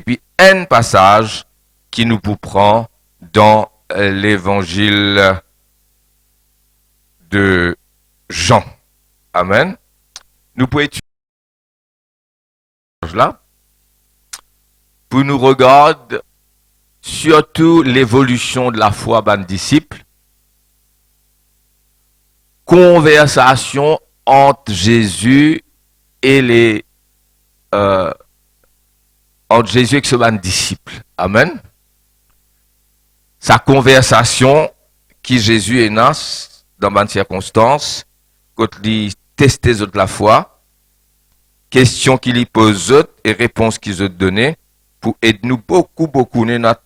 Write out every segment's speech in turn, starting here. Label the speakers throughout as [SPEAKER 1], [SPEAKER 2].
[SPEAKER 1] puis un passage qui nous prend dans l'évangile de Jean. Amen. Nous pouvons étudier là pour nous regarder surtout l'évolution de la foi des disciples, conversation entre Jésus et les entre Jésus et ses disciples. Amen. Sa conversation qui Jésus est dans bonnes circonstances, quand il teste la foi, questions qu'il y pose et réponses qu'il a données pour aider nous beaucoup notre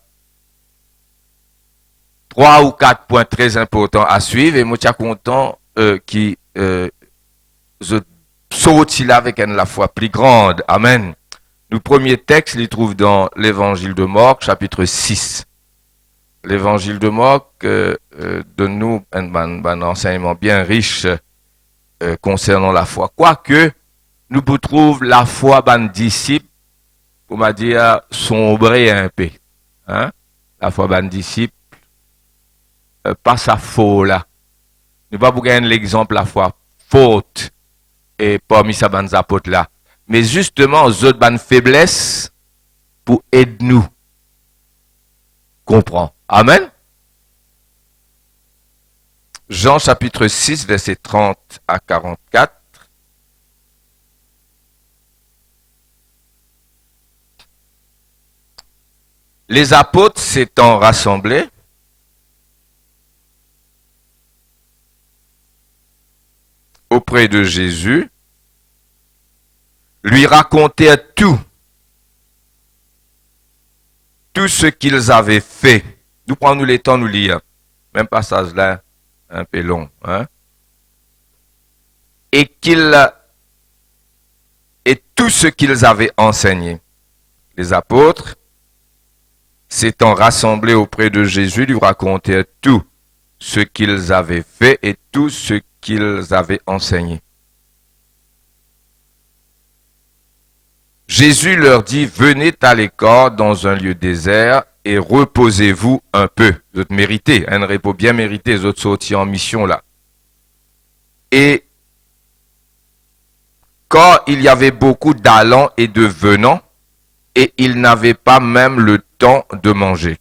[SPEAKER 1] 3 ou 4 points très importants à suivre et moi je suis content qui sorti là avec la foi plus grande. Amen. Le premier texte, il trouve dans l'évangile de Marc, chapitre 6. L'évangile de Marc donne-nous un enseignement bien riche concernant la foi. Quoique, nous trouvons la foi des disciples, pour me dire, sombrer un peu. Hein? La foi des disciples, pas sa faux là. Nous pas pour gagner l'exemple la foi faute et parmi sa bande apôtres là. Mais justement, aux autres bonnes faiblesses pour aider nous comprendre. Amen. Jean chapitre 6, verset 30 à 44. Les apôtres s'étant rassemblés, auprès de Jésus, lui racontèrent tout ce qu'ils avaient fait. Nous prenons le temps de nous lire. Même passage là, un peu long. Hein? Et tout ce qu'ils avaient enseigné. Les apôtres, s'étant rassemblés auprès de Jésus, lui racontèrent tout ce qu'ils avaient fait et tout ce qu'ils avaient enseigné. Jésus leur dit, venez à l'écart dans un lieu désert et reposez-vous un peu. Vous autres méritez, un repos bien mérité, vous autres sortis en mission là. Et quand il y avait beaucoup d'allants et de venants, et ils n'avaient pas même le temps de manger.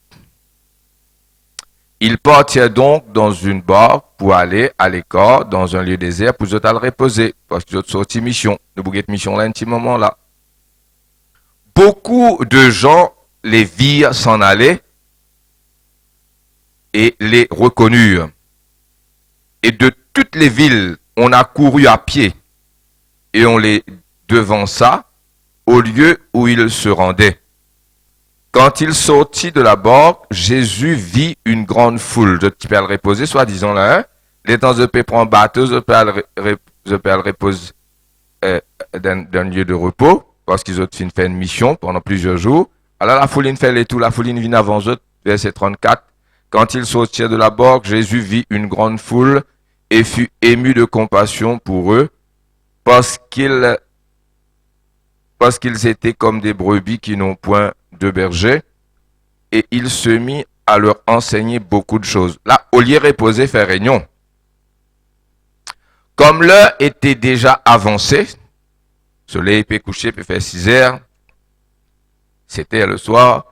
[SPEAKER 1] Ils partirent donc dans une barque pour aller à l'écart dans un lieu désert pour vous autres aller reposer, parce que vous autres sortis mission. Nous bouguez mission là un petit moment là. Beaucoup de gens les virent s'en aller et les reconnurent. Et de toutes les villes, on a couru à pied et on les devança au lieu où ils se rendaient. Quand il sortit de la barque, Jésus vit une grande foule. Je peux le reposer, soi-disant là, hein? Les temps de paix prend bateau, je peux le reposer d'un lieu de repos. Parce qu'ils ont fait une mission pendant plusieurs jours. Alors la foule fait les tout, la foule vient avant eux, verset 34. Quand ils sortirent de la barque, Jésus vit une grande foule et fut ému de compassion pour eux, parce qu'ils étaient comme des brebis qui n'ont point de berger, et il se mit à leur enseigner beaucoup de choses. Là, au lieu de reposer, faire réunion. Comme l'heure était déjà avancée, le soleil peut coucher, peut faire 6 heures. C'était le soir.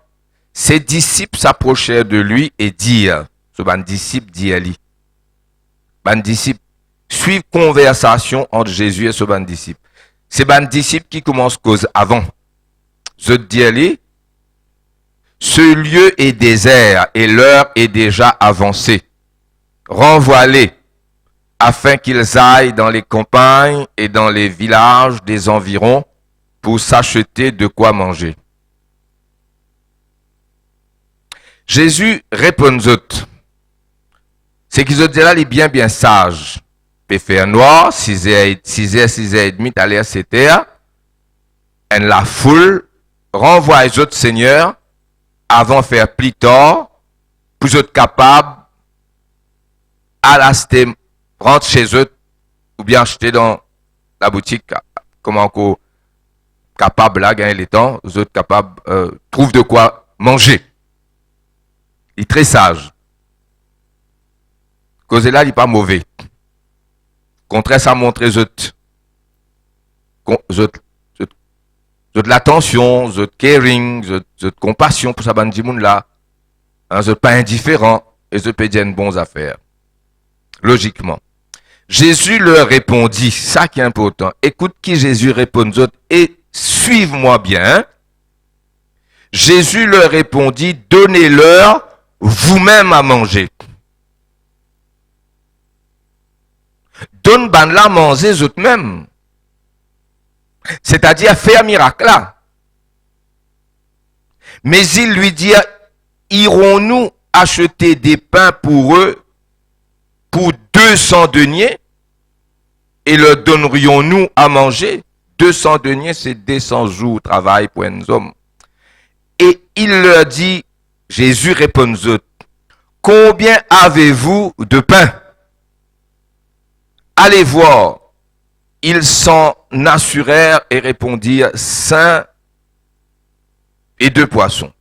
[SPEAKER 1] Ses disciples s'approchèrent de lui et dirent, ce ban disciple dit Ali. Ban disciple, suivent conversation entre Jésus et ce ban disciple. C'est ban disciple qui commence cause avant. Je dis Ali, ce lieu est désert et l'heure est déjà avancée. Renvoie-les, afin qu'ils aillent dans les campagnes et dans les villages des environs pour s'acheter de quoi manger. Jésus répond aux autres. C'est qu'ils ont dit là, il est bien sage. Peut faire noir, 6h30, à l'air 7h. Et la foule renvoie les autres seigneurs avant de faire plus tard pour être capables à l'acheter, rentrer chez eux ou bien acheter dans la boutique, comment qu'on capables là, gagner les temps, les autres capables, trouvent de quoi manger. Il est très sage. Cause là, il n'est pas mauvais. Contraire, ça montre les autres. L'attention, the caring, the compassion pour sa bande de monde là. Hein, the pas indifférent et the pédien bons affaires. Logiquement. Jésus leur répondit, ça qui est important. Écoute qui Jésus répond aux autres et suive-moi bien. Jésus leur répondit, donnez-leur vous-même à manger. Donne ban la manger eux-mêmes. C'est-à-dire faire un miracle là. Mais il lui dit, irons-nous acheter des pains pour eux pour 200 deniers et leur donnerions-nous à manger? 200 deniers, c'est 200 jours de travail pour un homme. Et il leur dit, Jésus répond aux autres, combien avez-vous de pain? Allez voir. Ils s'en assurèrent et répondirent 5 et 2 poissons.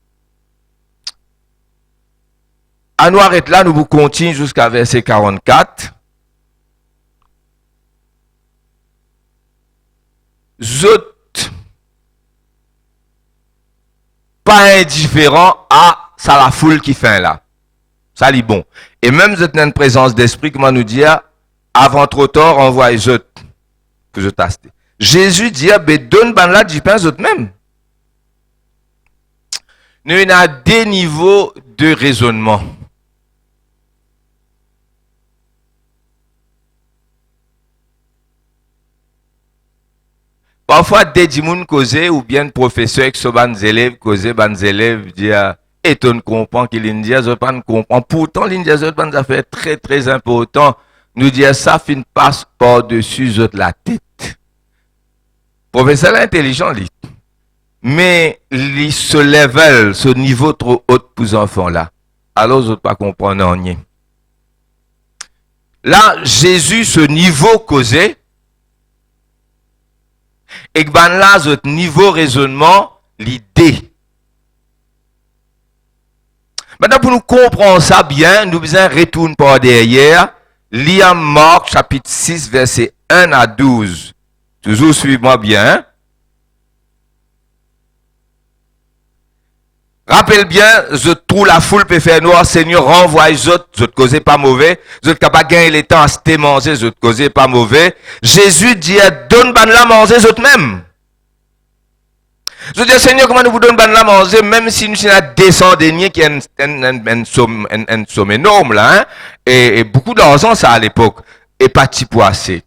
[SPEAKER 1] À nous arrêter là, nous vous continuons jusqu'à verset 44. Zot, pas indifférent à ça la foule qui fait là. Ça lit bon. Et même vous êtes dans une présence d'esprit, comment nous dire, avant trop tard, envoie les autres. Que je taste. Jésus dit, donne ban là du pain eux-mêmes. Nous avons des niveaux de raisonnement. Parfois, des gens causent ou bien professeurs qui sont des élèves causent, des élèves disent, et tu ne comprends qu'il l'Indien, je ne comprends. Pourtant, l'Indien, c'est une affaire très, très importante. Nous dire ça, fin passe par-dessus la tête. Professeur intelligent, lui. Mais, ce level, ce niveau trop haut pour les enfants là. Alors, ils ne pas comprendre rien. Là, Jésus, ce niveau causé, et que là, ce niveau raisonnement, l'idée. Maintenant, pour nous comprendre ça bien, nous besoin retourner par derrière. Lire Marc, chapitre 6, verset 1 à 12. Toujours suivez-moi bien. Rappelle bien, je trouve la foule peut faire noir, Seigneur, renvoie les autres, je te causez pas mauvais, je te capable gagner les temps à se manger, je te causez pas mauvais. Jésus dit, donne ban la manger eux mêmes. Je dis, Seigneur, comment nous vous donnons ban la manger, même si nous avons 200 deniers qui est une somme énorme là, hein, et beaucoup d'argent ça à l'époque, et pas petit poissé.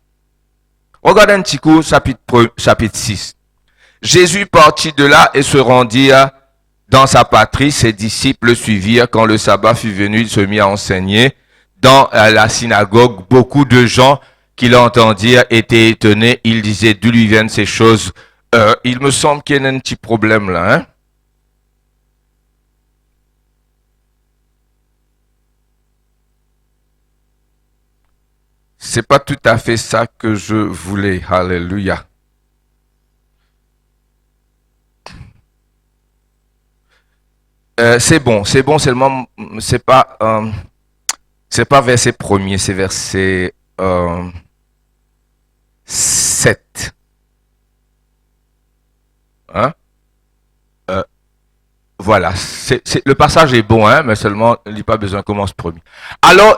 [SPEAKER 1] Regardez un petit coup, chapitre 6. Jésus partit de là et se rendit dans sa patrie. Ses disciples le suivirent. Quand le sabbat fut venu, il se mit à enseigner dans la synagogue. Beaucoup de gens qui l'entendirent étaient étonnés. Ils disaient, d'où lui viennent ces choses? Il me semble qu'il y a un petit problème là. Hein? C'est pas tout à fait ça que je voulais. Alléluia. C'est bon, seulement, c'est pas verset 1er, c'est verset 7. Hein? Voilà, le passage est bon, hein, mais seulement, il n'y a pas besoin, commence premier. Alors,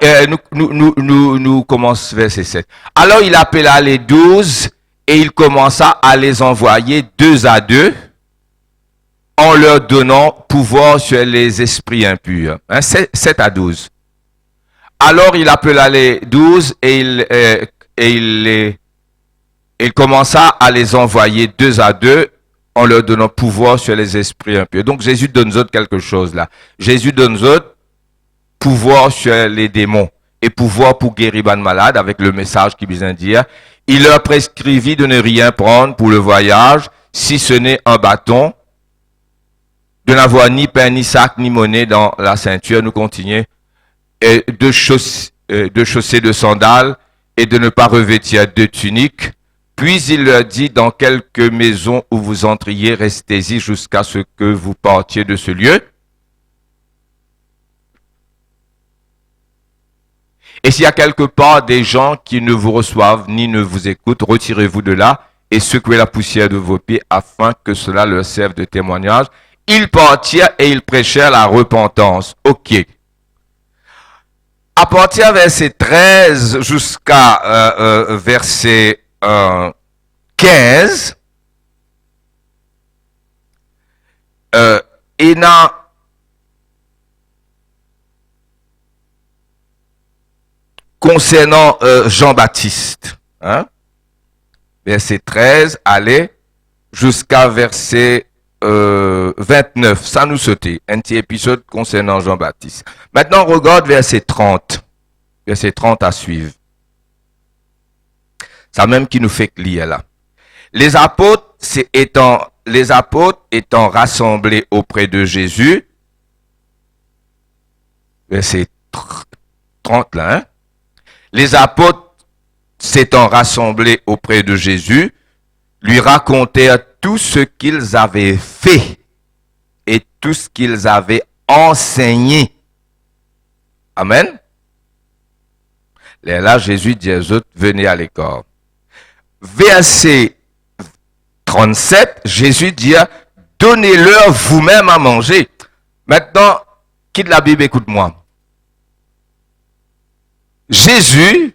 [SPEAKER 1] nous commençons verset 7. Alors, il appela les 12 et il commença à les envoyer 2 à 2 en leur donnant pouvoir sur les esprits impurs. Hein, 7 à 12. Alors, il appela les 12 et il commença à les envoyer 2 à 2 en leur donnant pouvoir sur les esprits impurs. Donc, Jésus donne aux autres quelque chose là. Jésus donne aux autres pouvoir sur les démons et pouvoir pour guérir les malades avec le message qu'il vient dire. Il leur prescrivit de ne rien prendre pour le voyage, si ce n'est un bâton, de n'avoir ni pain, ni sac, ni monnaie dans la ceinture. Nous continuons. Et de chausser de sandales et de ne pas revêtir de tunique. Puis il leur dit, dans quelque maison où vous entriez, restez-y jusqu'à ce que vous partiez de ce lieu. Et s'il y a quelque part des gens qui ne vous reçoivent ni ne vous écoutent, retirez-vous de là et secouez la poussière de vos pieds afin que cela leur serve de témoignage. Ils partirent et ils prêchèrent la repentance. Ok. À partir verset 13 jusqu'à verset 15, concernant Jean-Baptiste, hein? Verset 13, allez, jusqu'à verset 29, ça nous sautait, un petit épisode concernant Jean-Baptiste. Maintenant, on regarde verset 30 à suivre. Ça même qui nous fait lire là. Les apôtres étant rassemblés auprès de Jésus, verset 30 là, hein? Les apôtres s'étant rassemblés auprès de Jésus, lui racontèrent tout ce qu'ils avaient fait et tout ce qu'ils avaient enseigné. Amen. Et là, Jésus dit aux autres, venez à l'écart. Verset 37, Jésus dit, donnez-leur vous-même à manger. Maintenant, quitte la Bible, écoute-moi. Jésus,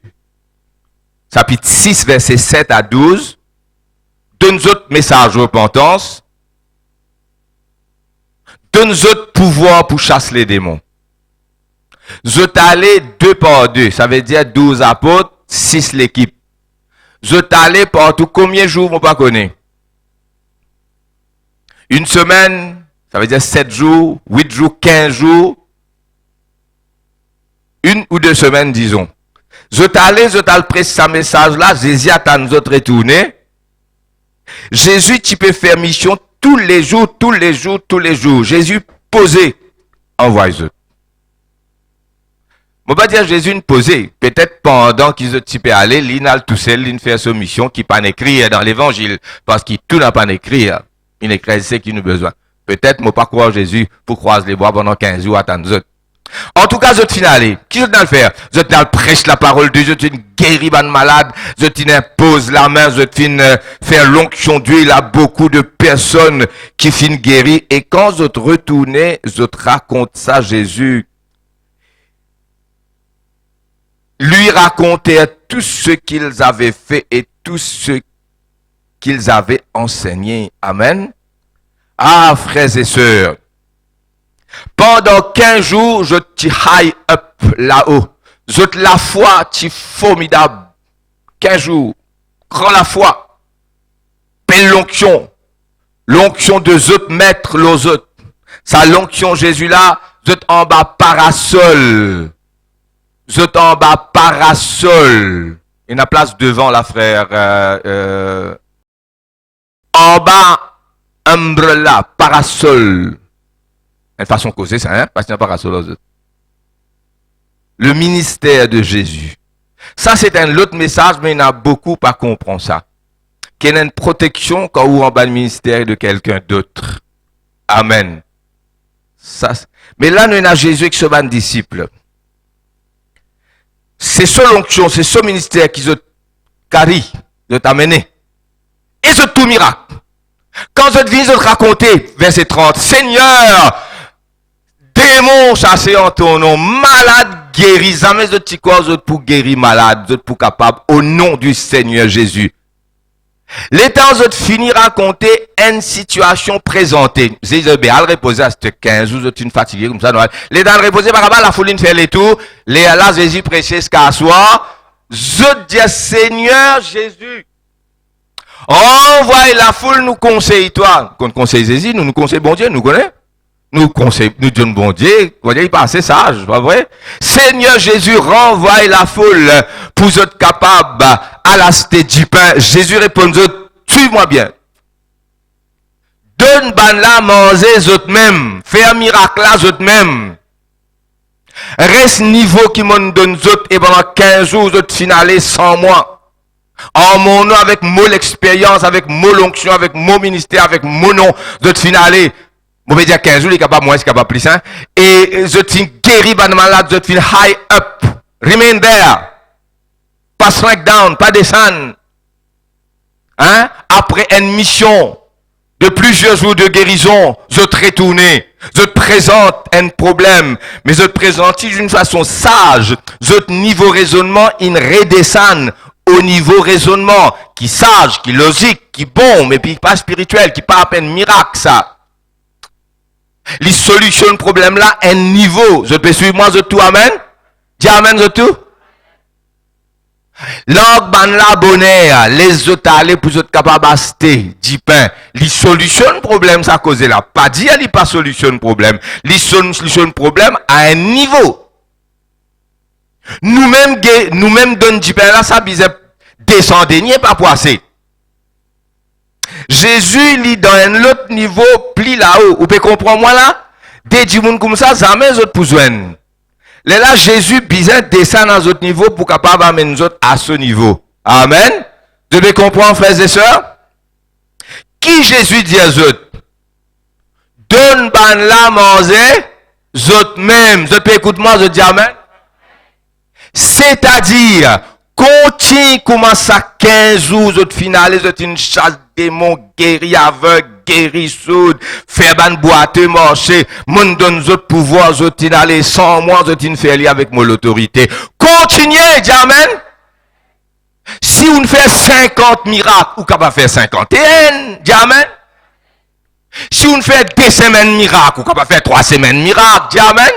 [SPEAKER 1] chapitre 6, verset 7 à 12, donne autres message de repentance, donne autres pouvoir pour chasser les démons. Vous allez 2 par 2, ça veut dire 12 apôtres, 6 l'équipe. Vous allez partout, combien de jours on pas connaît? Une semaine, ça veut dire 7 jours, 8 jours, 15 jours, 1 ou 2 semaines, disons. Vous allez prêcher ce message-là, Jésus attend nous autres retourner. Jésus, tu peux faire mission tous les jours. Jésus posé, envoie-le. On va pas dire Jésus ne posé. Peut-être pendant qu'ils tu peux aller, l'inal tout seul, il fait sa mission qui pas écrit dans l'évangile. Parce qu'il tout n'a pas écrit. Il écrit ce qu'il nous besoin. Peut-être, moi pas croire Jésus pour croiser les bois pendant 15 jours, attendre nous autres. En tout cas, je te finale. Qui je dois le faire? Je te prêche la parole de Dieu, je te guéris ban malade, je t'impose la main, je te faire l'onction d'huile à beaucoup de personnes qui finissent guéries. Et quand je te retourne, je te raconte ça à Jésus. Lui racontait tout ce qu'ils avaient fait et tout ce qu'ils avaient enseigné. Amen. Ah, frères et sœurs. Pendant 15 jours, je te high up là-haut. Je te la foi, tu formidable. 15 jours. Grand la foi. Belle l'onction. L'onction de autres maîtres, les autres. Ça l'onction Jésus là, je en bas parasol. Je en bas parasol. Il y a place devant la frère. En bas, umbrella, parasol. Une façon causée, ça, hein? Parce qu'il n'y a pas parasol aux autres. Le ministère de Jésus. Ça, c'est un autre message, mais il y en a beaucoup pas comprendre ça. Qu'il y a une protection quand on en bas le ministère de quelqu'un d'autre. Amen. Ça, mais là, nous avons Jésus qui se bat disciple. C'est ce l'onction, c'est ce ministère qui se carry, de t'amener. Et ce tout miracle. Quand je viens de te raconter, verset 30, Seigneur, démon chassé en ton nom, malade guéri, jamais de petits corps pour guérir malade, d'autres pour capable, au nom du Seigneur Jésus. L'état de finir raconter une situation présentée. Jésus a reposé à ce 15 jours, tu es fatigué comme ça. L'état de reposer par rapport à la foule fait les tours. Là, Jésus prêchait ce qu'à soir. Je dis, Seigneur Jésus, envoie la foule, nous conseille toi. Qu'on conseille Jésus, nous conseille bon Dieu, nous connaissons. Nous conseille, nous disons bon Dieu, il est pas assez sage, pas vrai? Seigneur Jésus, renvoie la foule pour être capable à la cité du pain. Jésus répond, tue-moi bien. Donne ban la manger eux même. Fais un miracle là eux même. Reste niveau qui m'en donne eux et pendant 15 jours eux finale sans moi. En mon nom, avec mon expérience, avec mon onction, avec mon ministère, avec mon nom, je te finale. Je vais dire 15 jours, il est capable moins, il est capable plus. Hein? Et je te guéris, ban malade, je te fin high up. Remain there. Pas slack down, pas descendre. Hein? Après une mission de plusieurs jours de guérison, je te retourne. Je te présente un problème, mais je te présente d'une façon sage. Je te niveau raisonnement, il redescend au niveau raisonnement, qui sage, qui logique, qui bon, mais puis pas spirituel, qui pas à peine miracle, ça. Les solutions de problème là, un niveau. Je peux suivre moi, je tout amen? Dis amen, je tout? L'og ban la bonheur, les autres aller pour être capable d'acheter, dit pain. Les solutions de problème, ça cause là. Pas dire, il pas solution de problème. Les solutions de problème à un niveau. Nous-mêmes, donne du pain là, ça bise descendre, n'est pas poissé. Jésus, il dans un autre niveau, pli là-haut. Vous pouvez comprendre moi là? Des du monde comme ça, ça met autres pour joindre. Là, Jésus besoin descendre dans un autre niveau pour capable amener nous autres à ce niveau. Amen. Vous devez comprendre, frères et sœurs? Qui Jésus dit aux autres? Donne ban la manger, autres même. Vous pouvez écouter moi, je dis amen. C'est-à-dire, continue commence à 15 jours, autres finales, autres une chasse démon, guéri aveugle, guéri sourd, faire ban boîte, marcher, mon donne autres pouvoirs, autres aller sans moi, autres faire avec mon autorité. Continuez, dis amen. Si on fait 50 miracles, ou capable faire 51, dis amen. Si on fait 2 semaines miracles, ou capable faire 3 semaines miracles, dis amen.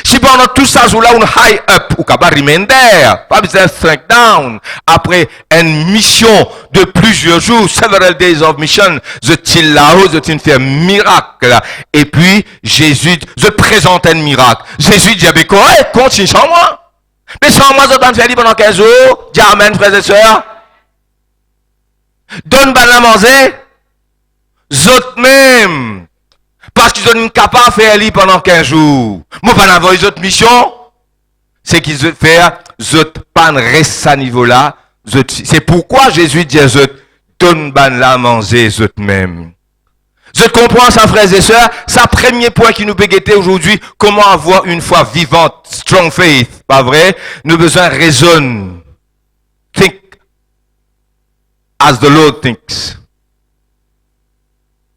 [SPEAKER 1] Si pendant tout ça, là, on high up, ou capable remain there, pas besoin de shrink down. Après une mission de plusieurs jours, several days of mission, je tire là-haut, je tire faire miracle. Et puis, Jésus, je présente un miracle. Jésus dit, ben, correct, continue sans moi. Mais sans moi, je vais faire pendant 15 jours. Dis amen, frères et sœurs. Donne ban la manger. Zot même. Parce qu'ils sont incapables de faire li pendant 15 jours. Moi, pas avoir les autres missions. C'est qu'ils veulent faire, zot pas reste à niveau-là. C'est pourquoi Jésus dit à zot, donne ban la manger, zot même. Je comprends ça, frères et sœurs. C'est le premier point qui nous peut guetter aujourd'hui. Comment avoir une foi vivante, strong faith. Pas vrai? Nous avons besoin de raisonner. Think as the Lord thinks.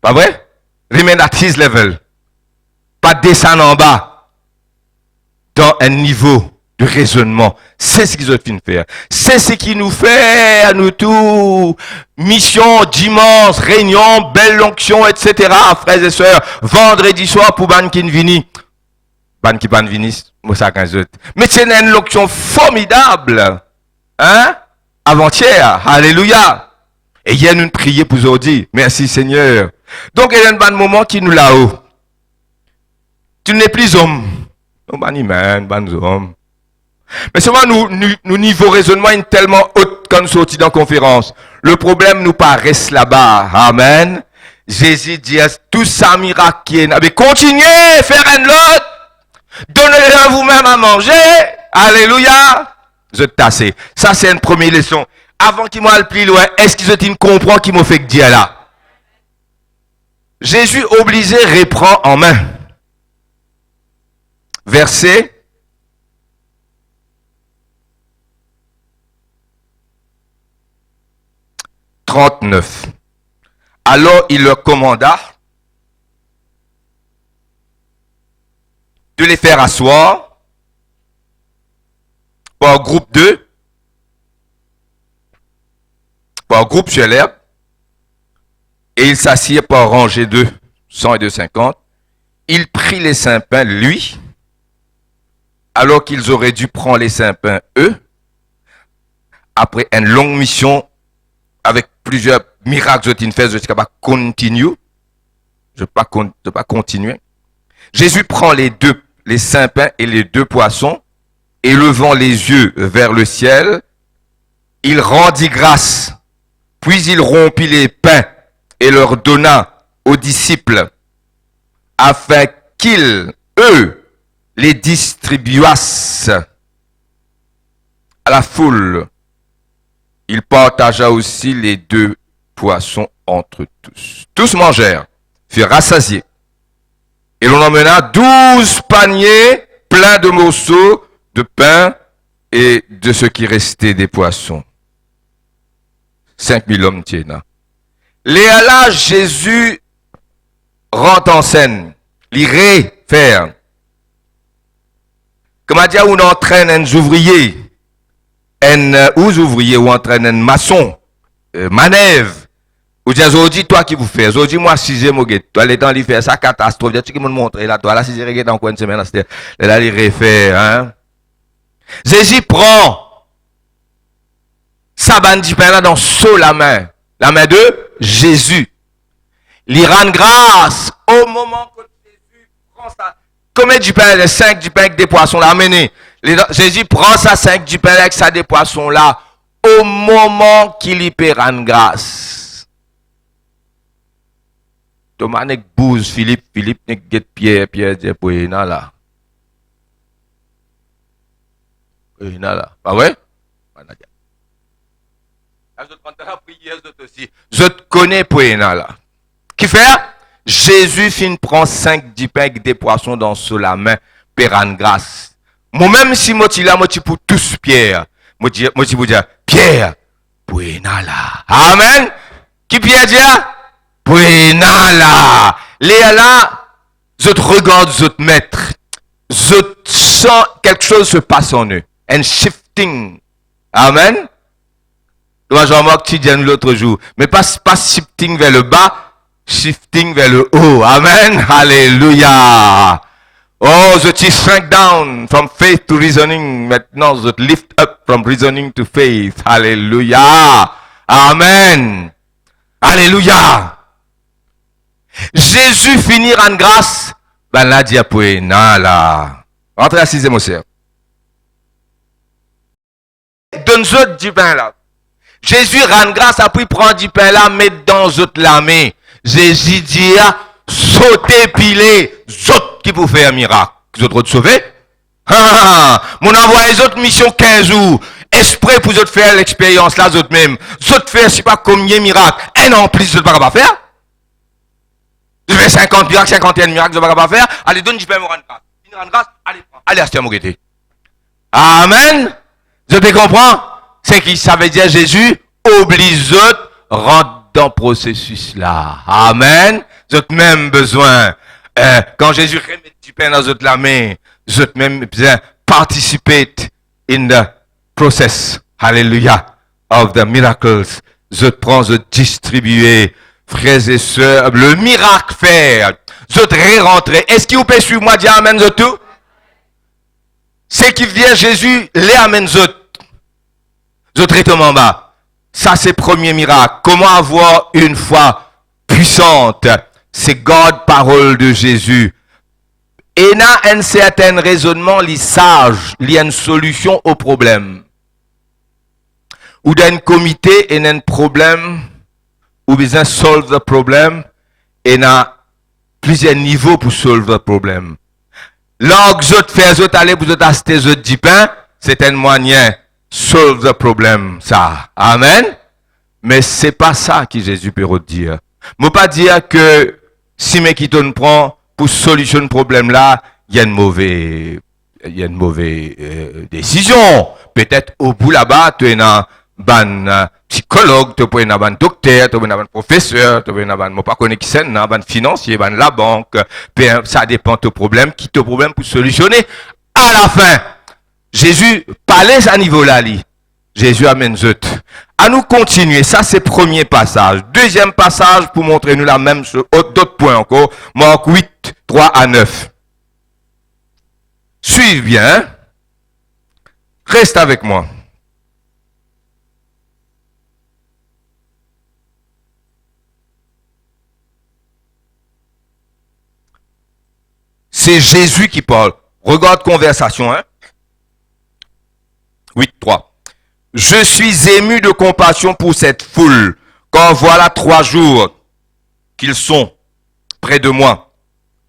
[SPEAKER 1] Pas vrai? Remain at his level. Pas descendre en bas. Dans un niveau de raisonnement. C'est ce qu'ils ont fait faire. C'est ce qui nous fait à nous tous. Mission, dimanche, réunion, belle onction, etc. Frères et sœurs. Vendredi soir pour ban qui vini. Ban qui ban vini, moi ça 15 autres. Mais c'est une onction formidable. Hein? Avant-hier. Alléluia. Et il y a une prière pour aujourd'hui. Merci Seigneur. Donc, il y a un bon moment qui nous là-haut. Tu n'es plus homme. Non, ban humain, ban homme. Mais souvent, nous niveau raisonnement est tellement haut quand nous sortis dans la conférence. Le problème nous paraît là-bas. Amen. Jésus dit, tout ça miracle qui est, mais continuez, faire un lot. Donnez-le à vous-même à manger. Alléluia. Je tasse. Ça, c'est une première leçon. Avant qu'il m'aille plus loin, est-ce qu'ils ont comprend qui m'a fait dire là? Jésus obligé reprend en main. Verset 39. Alors il leur commanda de les faire asseoir par groupe 2, par groupe sur l'herbe, et il s'assied par rangée 2, 100 et 250. Il prit les 5 pains, lui, alors qu'ils auraient dû prendre les 5 pains, eux, après une longue mission, avec plusieurs miracles, je ne vais pas continuer. Je ne vais pas continuer. Jésus prend les 5 pains et les 2 poissons, et levant les yeux vers le ciel, il rendit grâce, puis il rompit les pains et leur donna aux disciples, afin qu'ils, eux, les distribuassent à la foule. Il partagea aussi les 2 poissons entre tous. Tous mangèrent, furent rassasiés. Et l'on emmena 12 paniers pleins de morceaux de pain et de ce qui restait des poissons. 5000 hommes tiennent. Là, Jésus rentre en scène. Il faire. Comment dire, on entraîne un ouvrier, ou entraîne un maçon, manèvre. Ou dire, aujourd'hui, toi qui vous fais, aujourd'hui, moi, 6e au guet, toi, les temps, il fait ça, catastrophe, tu me montres, là, toi, là, 6e guet, dans quoi une semaine, là, il refait, hein. Jésus prend sa bande du pain là dans la main de Jésus. Il rend grâce au moment que Jésus prend ça. Combien du pain, les 5 du pain avec des poissons là, amenez. Jésus prend sa 5 du pain avec ça des poissons là, au moment qu'il y peut rendre grâce. Thomas n'est bouse, Philippe n'est guette Pierre dit pour là. Là. Pas vrai? Je te connais pour là. Qui fait? Jésus fin prend 5 du pain avec des poissons dans la main, pour rendre grâce. Moi-même, si moi là, moi pour tous Pierre. Moi pour dire, Pierre, pour là. Amen. Qui Pierre dit? Pour là. Les là, je te regarde, je te maître. Je sens quelque chose se passe en eux. Un shifting. Amen. Moi, Jean-Marc, tu dis l'autre jour. Mais pas shifting vers le bas, shifting vers le haut. Amen. Alléluia. Oh, je te shrink down from faith to reasoning. Maintenant, je te lift up from reasoning to faith. Alléluia. Amen. Alléluia. Jésus finit en grâce. Ben là, diapoéna, là. Rentrez à 6e au cerf. Donne-nous du pain là. Jésus rend grâce, après prend du pain là, met dans la main. Jésus dit, sautez, pilez, autres qui vous faire un miracle. Vous autres sauver? Mon envoie les autres missions 15 jours. Esprit pour vous faire l'expérience là, vous autres même. Vous autres faire, je sais pas combien de miracles. Un an en plus, vous ne pouvez pas faire. Vous faites 50 miracles, 51 miracles, vous ne pouvez pas faire. Allez, donne du pain, vous rendre grâce. Une rendre grâce, allez, prends. Allez, achetez un moqueté. Amen. Je te comprends? C'est qui ça veut dire Jésus oblige autres rentre dans le processus là. Amen. Vous avez même besoin, quand Jésus remet du pain dans la main, vous avez même besoin participate in the process. Hallelujah. Of the miracles. Je prends, je distribuer, frères et sœurs, le miracle faire. Je rentrer. Est-ce qu'il vous peut suivre moi, dire amen, je tout? C'est qui vient Jésus, les amène autres. Je traitement en bas. Ça, c'est le premier miracle. Comment avoir une foi puissante? C'est God, parole de Jésus. Et n'a un certain raisonnement, li sage, il y a une solution au problème. Ou d'un comité, et un problème, ou besoin solve the problem, et n'a plusieurs niveaux pour solve le problème. Lorsque vous faites aller pour vous acheter du pain, c'est un moyen solve the problem, ça. Amen. Mais c'est pas ça que Jésus peut dire. Je ne pas dire que si mes qui te prend pour solutionner le problème là, il y a une mauvaise décision. Peut-être au bout là-bas, tu es un psychologue, tu es un docteur, tu es un professeur, tu es un pas connaître qui c'est, un financier, la banque. Ça dépend de ton problème, qui te problème pour solutionner. À la fin, Jésus parlait à ce niveau-là. Jésus amène zut. À nous continuer. Ça, c'est le premier passage. Deuxième passage pour montrer nous la même chose. D'autres points encore. Marc 8, 3 à 9. Suivez bien. Reste avec moi. C'est Jésus qui parle. Regarde conversation, hein. 8, 3. Je suis ému de compassion pour cette foule, car voilà 3 jours qu'ils sont près de moi,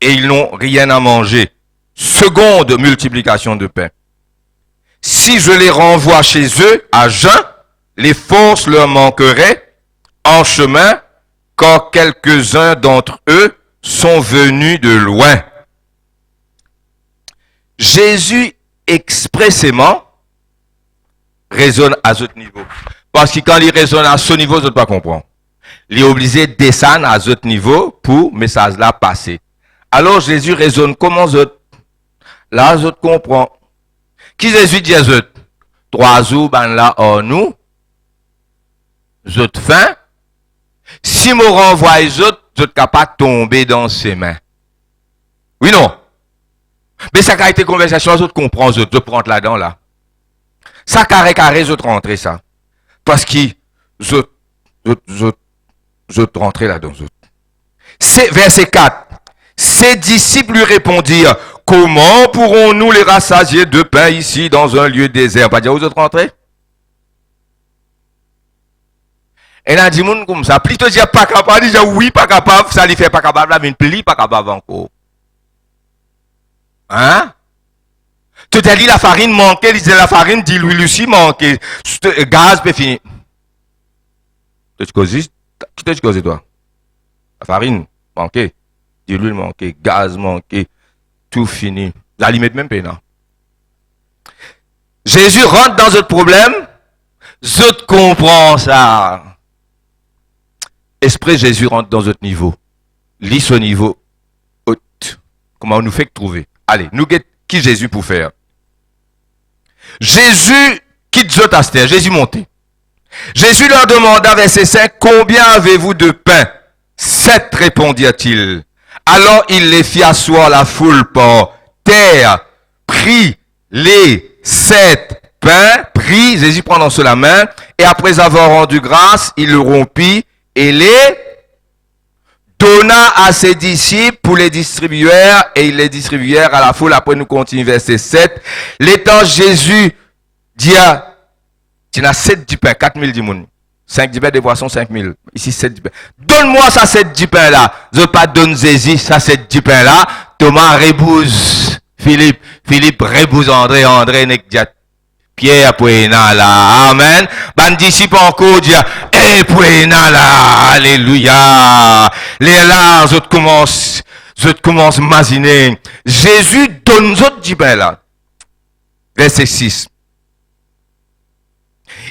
[SPEAKER 1] et ils n'ont rien à manger. Seconde multiplication de pain. Si je les renvoie chez eux, à jeun, les forces leur manqueraient en chemin quand quelques-uns d'entre eux sont venus de loin. Jésus expressément raisonne à ce niveau. Parce que quand il raisonne à ce niveau, vous ne pas comprendre. Il est obligé de descendre à ce niveau pour le message là passer. Alors Jésus raisonne comment autres. Là, autres comprend. Qui Jésus dit à autres? 3 jours, ben là, en nous. Autres fin. Si me renvoie les autres, autres capable de tomber dans ses mains. Oui, non? Mais ça a été conversation, autres comprend, autres prendre là-dedans, là. Ça carré, autres rentrer, ça. Parce qu'ils, autres rentrer là-dedans, autres. C'est verset 4. Ses disciples lui répondirent, comment pourrons-nous les rassasier de pain ici dans un lieu désert? Pas dire aux autres rentrer? Et là, dit moun comme ça, plutôt dire pas capable, dire oui, pas capable, ça lui fait pas capable, là, mais pli pas capable encore. Hein? Tout à dit la farine manquait, il disait la farine, dit l'huile aussi manquait. Gaz, peut finir. Qui te causes, toi? La farine manquait, dit l'huile manquait, gaz manquait, tout fini. La limite même pas, non? Jésus rentre dans ce problème, je comprends ça. Esprit Jésus rentre dans notre niveau. Lis ce niveau haut. Comment on nous fait trouver? Allez, nous guette qui Jésus pour faire? Jésus quitte Zotaster, Jésus monté. Jésus leur demanda, verset 5, combien avez-vous de pain? 7, répondirent-ils. Alors il les fit asseoir la foule par terre, prit les 7 pains, prit, Jésus prend dans la main, et après avoir rendu grâce, il le rompit, et les donna à ses disciples pour les distribuer, et ils les distribuèrent à la foule. Après nous continuons verset 7. L'étant Jésus dit à, tu as 7 du pain, 4000 du monde. 5 du pain, des poissons, 5000. Ici 7 du pain. Donne-moi ça 7 du pain là. Je pas donne Jésus ça 7 du pain là. Thomas Rébouze, Philippe Rébouze, André Nekdiat. Pierre Pouena là, amen. Ban disciple encore dit, Pouena là, alléluia. Les là, je commence à imaginer. Jésus donne autres du pain là. Verset 6.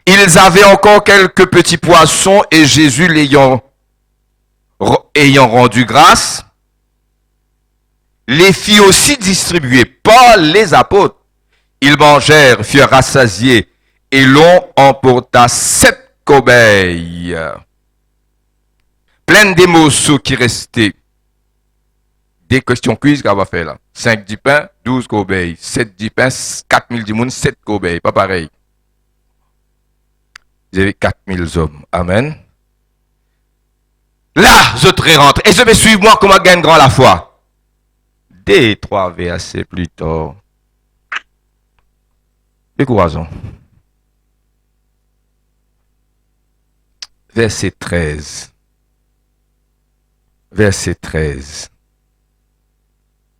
[SPEAKER 1] Ils avaient encore quelques petits poissons et Jésus ayant rendu grâce, les fit aussi distribuer par les apôtres. Ils mangèrent, furent rassasiés, et l'on emporta 7 corbeilles, pleines des morceaux qui restaient. Des questions quiz qu'on va faire là. 5 du pain, 12 corbeilles. 7 du pain, 4000 du monde, 7 corbeilles. Pas pareil. Vous avez 4000 hommes. Amen. Là, je te rentre. Et je vais suivre moi comment gagne grand la foi. Des 3 versets plus tard. Décourageons. Verset 13. Verset 13.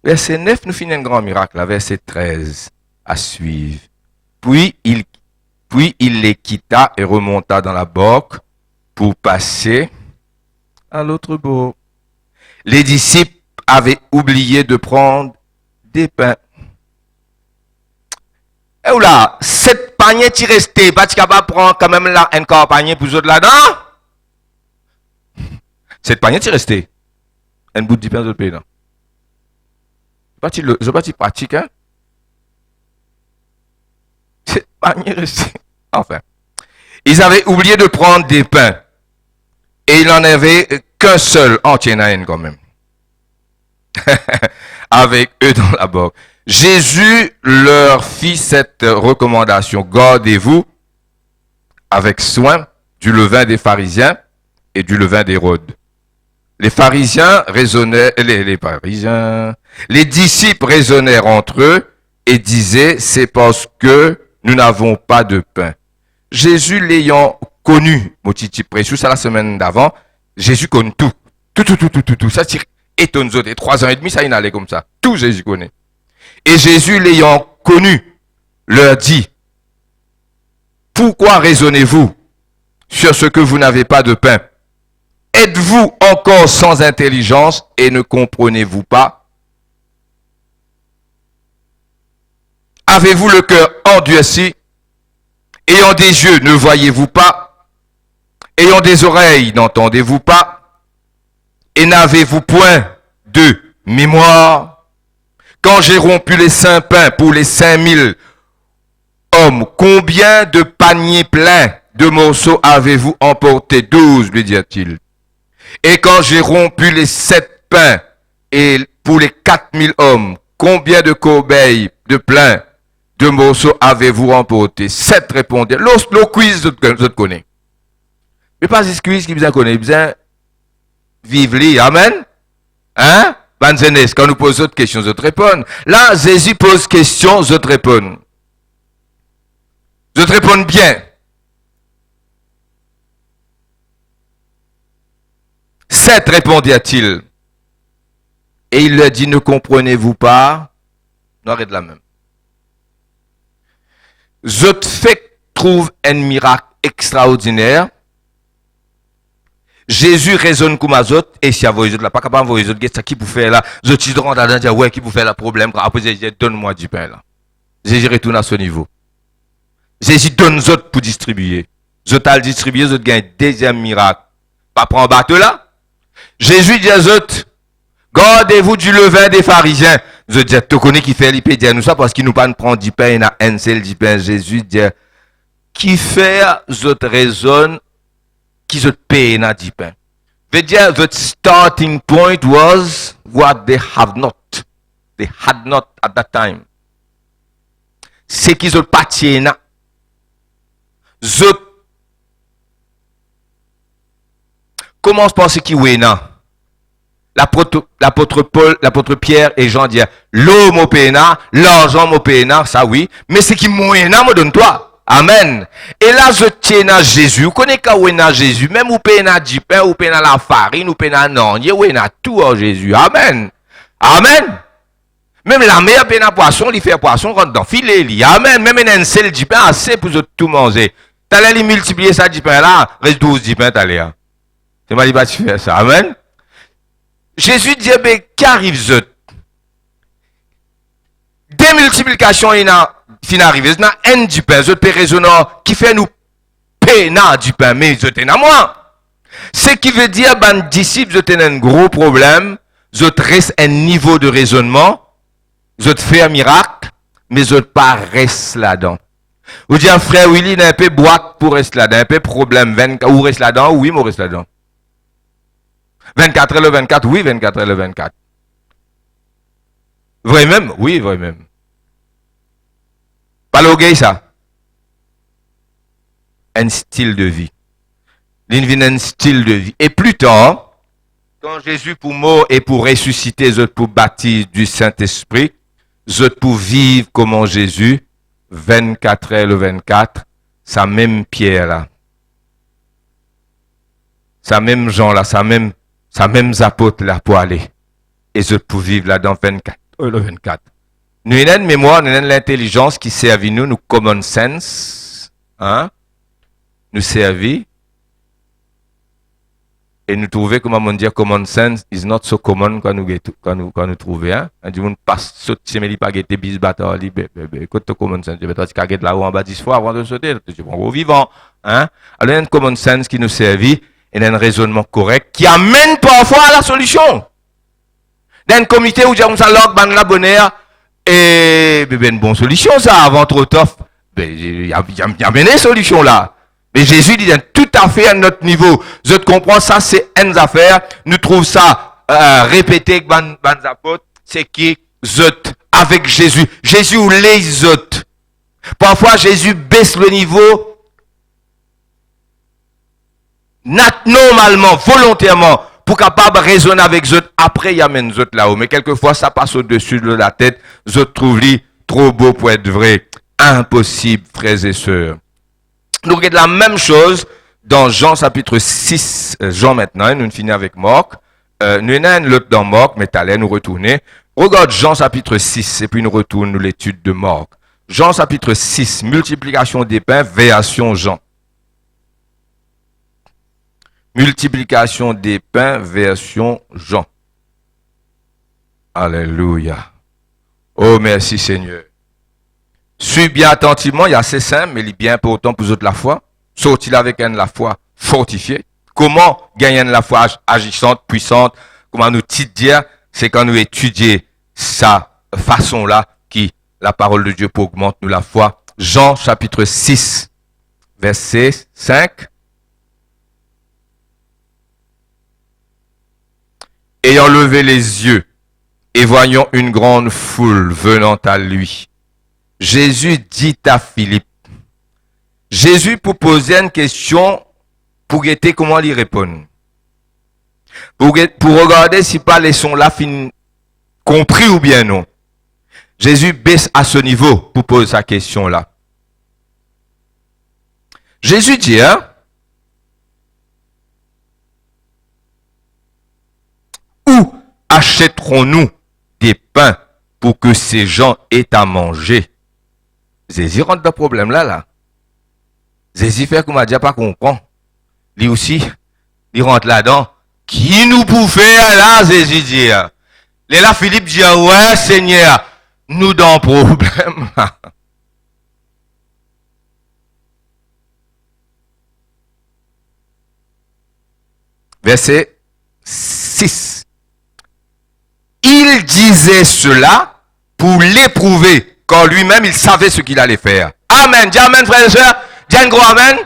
[SPEAKER 1] Verset 9, nous finissons un grand miracle. Là, verset 13 à suivre. Puis il les quitta et remonta dans la barque pour passer à l'autre bord. Les disciples avaient oublié de prendre des pains. Et là, 7 paniers qui restaient, pas capable de prendre quand même là un panier pour autres là-dedans? 7 paniers qui restaient. Un bout de pain de pays là. Je pas pratique, hein? 7 paniers restés. Enfin. Ils avaient oublié de prendre des pains. Et il n'en avait qu'un seul. Oh, tiens, quand même. Avec eux dans la barque. Jésus leur fit cette recommandation. Gardez-vous avec soin du levain des pharisiens et du levain d'Hérode. Les pharisiens raisonnaient, les disciples raisonnèrent entre eux et disaient, c'est parce que nous n'avons pas de pain. Jésus l'ayant connu, Motiti précieux, ça la semaine d'avant, Jésus connaît tout. Tout. Ça tire étonne autres. Et 3 ans et demi, ça il allait comme ça. Tout Jésus connaît. Et Jésus l'ayant connu, leur dit, pourquoi raisonnez-vous sur ce que vous n'avez pas de pain? Êtes-vous encore sans intelligence et ne comprenez-vous pas? Avez-vous le cœur endurci? Ayant des yeux, ne voyez-vous pas? Ayant des oreilles, n'entendez-vous pas? Et n'avez-vous point de mémoire? Quand j'ai rompu les 5 pains pour les 5000 hommes, combien de paniers pleins de morceaux avez-vous emporté? 12, lui dit-il. Et quand j'ai rompu les 7 pains et pour les 4000 hommes, combien de corbeilles de plein de morceaux avez-vous emporté? 7 répondait. Le quiz, je connais. Mais pas ce quiz qui vous connaît, bien vive li. Amen. Hein? Banzenes, quand nous posons d'autres questions, je te réponds. Là, Jésus pose question, je te réponds. Je te réponds bien. 7 répondit-il. Et il leur dit, ne comprenez-vous pas? Non, arrête là même. Je te fais trouve un miracle extraordinaire. Jésus raisonne comme les autres, et si vous êtes là, pas capable de vous autres, qui pour faire là, je te rentre là, dire, ouais, qui pour faire le problème, après Jésus, donne-moi du pain là. Jésus retourne à ce niveau. Jésus donne aux autres pour distribuer. Je t'ai distribué, je gagne deuxième miracle. Pas prendre bateau là. Jésus dit aux autres, gardez-vous du levain des pharisiens. Je dis, tu connais qui fait l'IP, dire nous ça parce qu'il nous pas prendre du pain, il a un seul du pain. Jésus dit, qui fait, je te raisonne, qui se paye na du pain. Veut dire, the starting point was what they have not. They had not at that time. C'est qu'ils ont pas na. Je commence par ce qui est na. L'apôtre Paul, l'apôtre Pierre et Jean disent, l'eau m'opéna, l'argent m'opéna, ça oui, mais ce qui m'opéna me donne toi. Amen. Et là, je tiens à Jésus. Vous connaissez quand on a Jésus, même ou péna du pain, ou péna la farine, ou péna non, on a tout en Jésus. Amen. Amen. Même la meilleure péna poisson, il fait poisson rentre dans filet. Amen. Même un seul du pain, assez pour tout manger. T'as l'air multiplier ça du pain là, reste 12 du pain, t'as l'air. C'est mal, il va faire ça. Amen. Jésus dit, mais qu'arrive-t-il? Des multiplications, il y a fin arrivé, c'est un du pain, je peux raisonner qui fait nous payer du pain, mais je t'en moi. Ce qui veut dire, ben, disciple, je t'en un gros problème, je te reste un niveau de raisonnement, je te fais un miracle, mais je ne pas reste là-dedans. Vous dites, frère Willy, il a un peu boîte pour rester là-dedans, un peu problème, 24, ou reste là-dedans, oui, moi reste là-dedans. 24 et le 24, oui, 24 et le 24. Vrai même? Oui, vrai même. Pas le gay, ça. Un style de vie. L'invine un style de vie. Et plus tard, quand Jésus pour mort et pour ressusciter, je pour bâtir du Saint-Esprit, je pour vivre comme Jésus, 24 heures le 24, sa même pierre là. Sa même Jean là, sa même apôtre là pour aller. Et je pour vivre là dans 24 heures le 24. Nous avons une mémoire, nous avons l'intelligence qui servit nous common sense, hein, nous servit, et nous trouvons, comment on dit, common sense is not so common quand nous trouvons, hein. Du monde passe, saute, c'est mais il pas guetter bis bâtard, écoute, common sense, tu vas te caguer là-haut en bas 10 fois avant de sauter, tu prends au vivant, hein. Alors, il y a une common sense qui nous servit, et il y a un raisonnement correct qui amène parfois à la solution. Dans un comité où j'ai ça log, ban la bonheur, et ben, une bonne solution ça, avant trop tough. Il y a bien des solutions là. Mais Jésus dit tout à fait à notre niveau. Je te comprends, ça c'est une affaire. Nous trouvons ça répété ban apôtres, c'est qui avec Jésus. Jésus ou les autres. Parfois Jésus baisse le niveau normalement, volontairement, pour capable raisonner avec eux. Après, il y a même eux là-haut. Mais quelquefois, ça passe au-dessus de la tête. Je trouve lui trop beau pour être vrai. Impossible, frères et sœurs. Nous regardons la même chose dans Jean chapitre 6. Jean maintenant, nous finissons avec Marc. Nous avons l'autre dans Marc, mais t'allais nous retourner. Regarde Jean chapitre 6 et puis nous retournons l'étude de Marc. Jean chapitre 6, multiplication des pains, version Jean. Multiplication des pains, version Jean. Alléluia. Oh, merci Seigneur. Suis bien attentivement, il y a assez simple, mais il est bien important pour vous autres la foi. Sortir avec la foi fortifiée. Comment gagner la foi agissante, puissante? Comment nous dire? C'est quand nous étudions sa façon-là qui, la parole de Dieu pour augmenter nous la foi. Jean chapitre 6, verset 5. Ayant levé les yeux et voyant une grande foule venant à lui, Jésus dit à Philippe, Jésus pour poser une question, pour guetter comment lui répondre. Pour regarder si pas les sons là fin compris ou bien non. Jésus baisse à ce niveau pour poser sa question là. Jésus dit, où achèterons-nous des pains pour que ces gens aient à manger? Jésus rentre dans le problème là. Jésus fait qu'on m'a déjà pas comprend. Lui aussi, il rentre là-dedans. Qui nous peut faire là, Jésus dit. Et là, Philippe dit, ouais, Seigneur, nous dans le problème. Verset 6. Il disait cela pour l'éprouver, quand lui-même il savait ce qu'il allait faire. Amen. Dis amen, frères et sœurs. Dis un gros amen.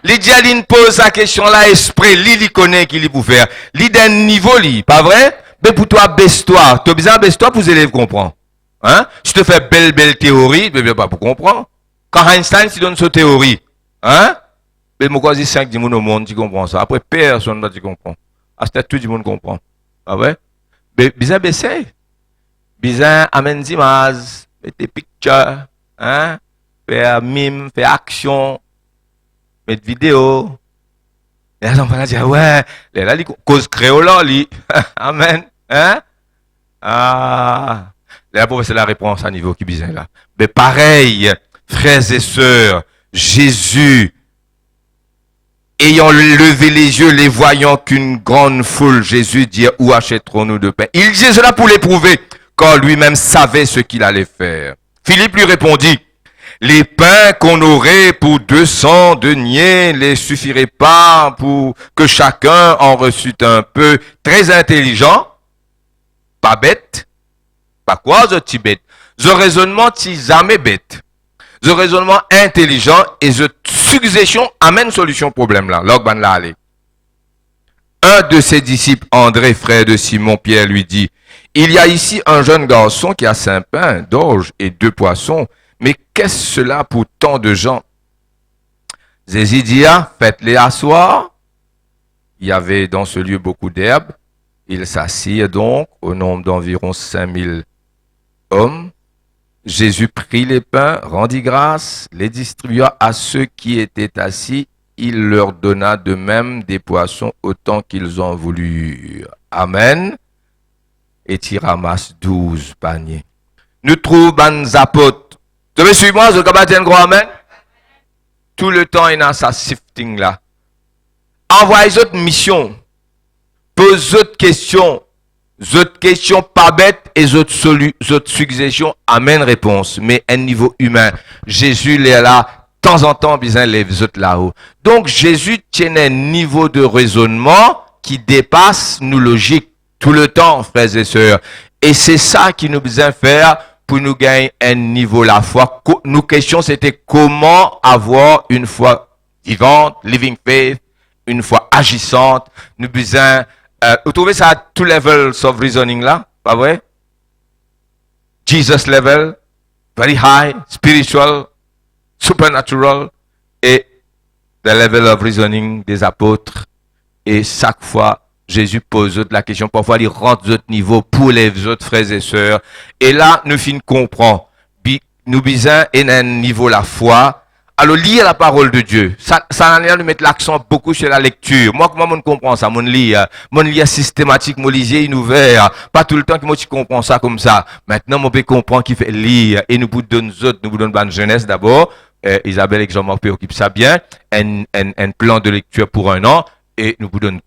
[SPEAKER 1] Lydia Lynn pose sa question là, esprit, il connaît qu'il est pour faire. Lui d'un niveau, pas vrai? Mais pour toi, baisse-toi. Tu as besoin de baisse-toi pour les élèves comprendre. Hein? Si tu fais belle théorie, tu ne pas pour comprendre. Quand Einstein te donne sa théorie, hein? Mais moi, quasi 5 du monde au monde, tu comprends ça. Après, personne ne comprend. À ce tout le monde comprend. Ah ouais? Mais, bizarre baisser. Bizarre, amène des images, mettre des pictures, hein? Faire mime, faire action, mettre vidéo. Et les enfants disent, ouais, là, ils cause créole, amen, hein? Ah, là, c'est la réponse à niveau qui bizarre là. Mais pareil, frères et sœurs, Jésus, ayant levé les yeux, les voyant qu'une grande foule, Jésus dit, où achèterons-nous de pain? Il disait cela pour l'éprouver, quand lui-même savait ce qu'il allait faire. Philippe lui répondit, les pains qu'on aurait pour 200 deniers ne suffiraient pas pour que chacun en reçût un peu. Très intelligent, pas bête, pas quoi, ce bête. Ce raisonnement, c'est jamais bête. Ce raisonnement intelligent et ce suggestion amène solution au problème là. Logban là, allez. Un de ses disciples, André, frère de Simon Pierre, lui dit, il y a ici un jeune garçon qui a 5 pains d'orge et 2 poissons. Mais qu'est-ce cela pour tant de gens? Jésus dit, faites-les asseoir. Il y avait dans ce lieu beaucoup d'herbes. Ils s'assirent donc au nombre d'environ 5000 hommes. Jésus prit les pains, rendit grâce, les distribua à ceux qui étaient assis. Il leur donna de même des poissons autant qu'ils en voulurent. Amen. Et il ramasse 12 paniers. Nous trouvons les apôtres. Tu me suis moi, je vais gros amen. Tout le temps, il y a sa sifting là. Envoyez d'autres missions. Pose d'autres questions pas bêtes et d'autres suggestions, amène réponse. Mais à un niveau humain, Jésus est là, de temps en temps, besoin les autres là-haut. Donc, Jésus tient un niveau de raisonnement qui dépasse nos logiques tout le temps, frères et sœurs. Et c'est ça qui nous besoin faire pour nous gagner un niveau la foi. Nos questions, c'était comment avoir une foi vivante, living faith, une foi agissante. Nous besoin, vous trouvez ça à tout level of reasoning là, pas vrai? Jesus level, very high, spiritual, supernatural, et the level of reasoning des apôtres. Et chaque fois, Jésus pose la question, parfois il rentre d'autres niveaux pour les autres frères et sœurs. Et là, nous finissons comprendre. Nous besoin et un niveau la foi. Alors, lire la parole de Dieu. Ça a l'air de mettre l'accent beaucoup sur la lecture. Moi, comment on comprend ça? Mon lire systématique, mon lisier ouvert. Pas tout le temps que moi, tu comprends ça comme ça. Maintenant, mon peut comprendre qu'il fait lire. Et nous vous donnons autres, nous vous donnons bonne jeunesse d'abord. Isabelle et Jean-Marc préoccupent ça bien. Un plan de lecture pour 1 an. Et nous vous donnons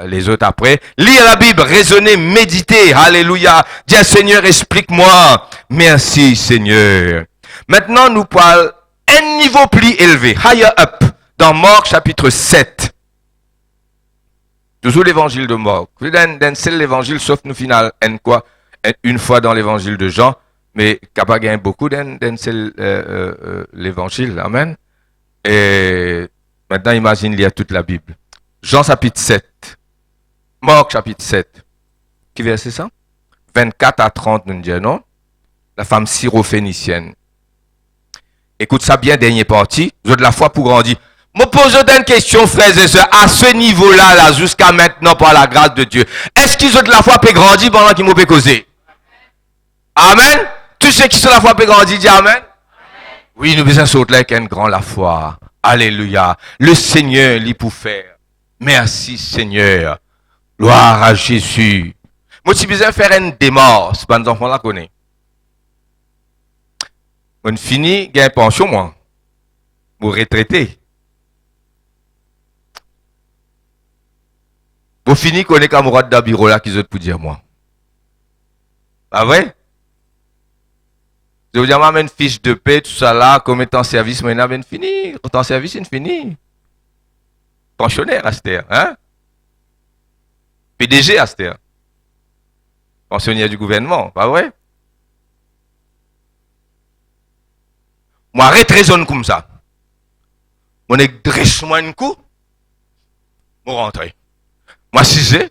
[SPEAKER 1] les autres après. Lire la Bible, raisonner, méditer. Alléluia. Dis Seigneur, explique-moi. Merci Seigneur. Maintenant, nous parlons un niveau plus élevé. Higher up. Dans Marc chapitre 7. Toujours l'évangile de Marc. C'est l'évangile, sauf nous final. Une fois dans l'évangile de Jean. Mais qui n'a pas gagné beaucoup c'est l'évangile. Amen. Et maintenant, imagine lire toute la Bible. Jean chapitre 7. Marc chapitre 7. Qui verset ça? 24 à 30, nous disons, non? La femme syrophénicienne. Écoute ça bien, dernière partie. Vous avez de la foi pour grandir. Me pose une question, frères et sœurs, à ce niveau-là, là, jusqu'à maintenant, par la grâce de Dieu. Est-ce qu'ils ont de la foi pour grandir pendant qu'ils m'ont causer? Amen? Tous ceux qui sont de la foi pour grandir, dis Amen? Oui, nous besoin sauter avec un grand la foi. Alléluia. Le Seigneur l'y pour faire. Merci Seigneur. Gloire à Jésus. Moi, si besoin faire une démarche, pas nos enfants la connaissent. On finit, gagne pension, moi. Pour retraiter. Pour finir, connaît camarade d'un bureau là qui ont pour dire moi. Pas vrai? Je vous dis, moi, une fiche de paie, tout ça là, comme étant en service, mais il n'a fini. Quand en service, il fini. Pensionnaire, Aster, hein? PDG, Aster. Pensionnaire du gouvernement, pas vrai? Moi, arrête raisonne comme ça. Mon est dresse-moi un coup. Moi, rentre. Moi, si j'ai,